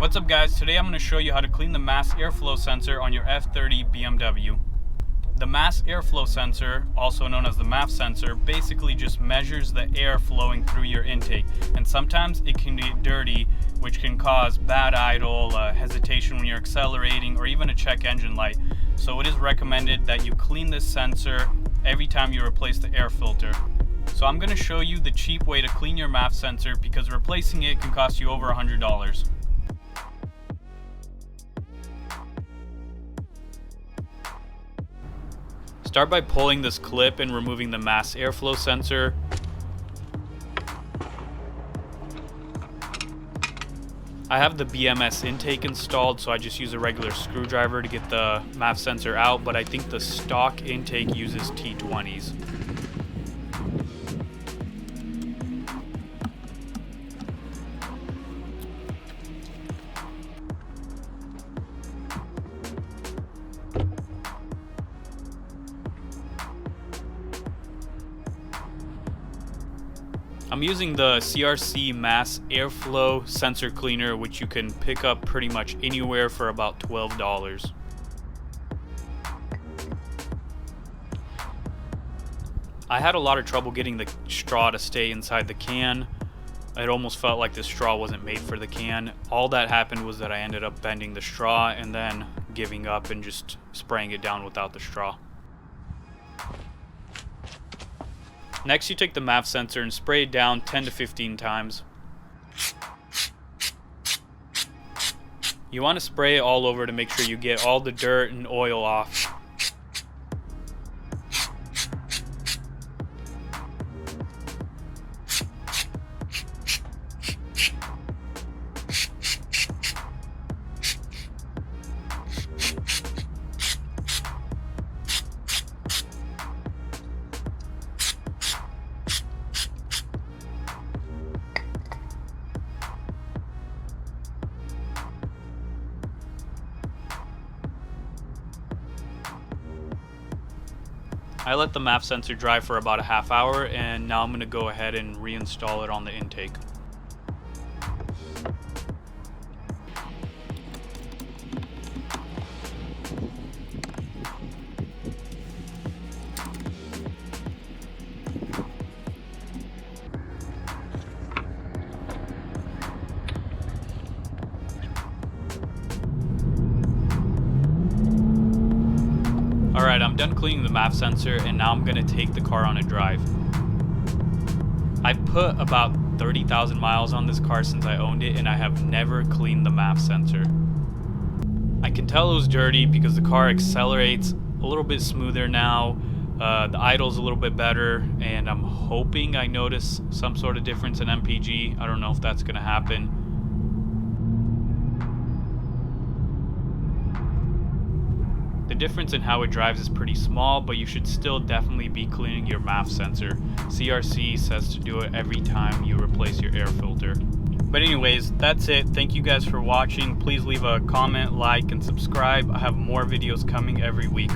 What's up guys, today I'm going to show you how to clean the mass airflow sensor on your F30 BMW. The mass airflow sensor, also known as the MAF sensor, basically just measures the air flowing through your intake, and sometimes it can get dirty, which can cause bad idle, hesitation when you're accelerating, or even a check engine light. So it is recommended that you clean this sensor every time you replace the air filter. So I'm going to show you the cheap way to clean your MAF sensor because replacing it can cost you over $100. Start by pulling this clip and removing the mass airflow sensor. I have the BMS intake installed, so I just use a regular screwdriver to get the MAF sensor out, but I think the stock intake uses T20s. I'm using the CRC Mass Airflow Sensor Cleaner, which you can pick up pretty much anywhere for about $12. I had a lot of trouble getting the straw to stay inside the can. It almost felt like the straw wasn't made for the can. All that happened was that I ended up bending the straw and then giving up and just spraying it down without the straw. Next, you take the MAF sensor and spray it down 10 to 15 times. You want to spray it all over to make sure you get all the dirt and oil off. I let the MAF sensor dry for about a half hour, and now I'm going to go ahead and reinstall it on the intake. Alright, I'm done cleaning the MAF sensor, and now I'm going to take the car on a drive. I've put about 30,000 miles on this car since I owned it, and I have never cleaned the MAF sensor. I can tell it was dirty because the car accelerates a little bit smoother now, the idle's a little bit better, and I'm hoping I notice some sort of difference in MPG. I don't know if that's going to happen. The difference in how it drives is pretty small, but you should still definitely be cleaning your MAF sensor. CRC says to do it every time you replace your air filter. But anyways, that's it. Thank you guys for watching. Please leave a comment, like, and subscribe. I have more videos coming every week.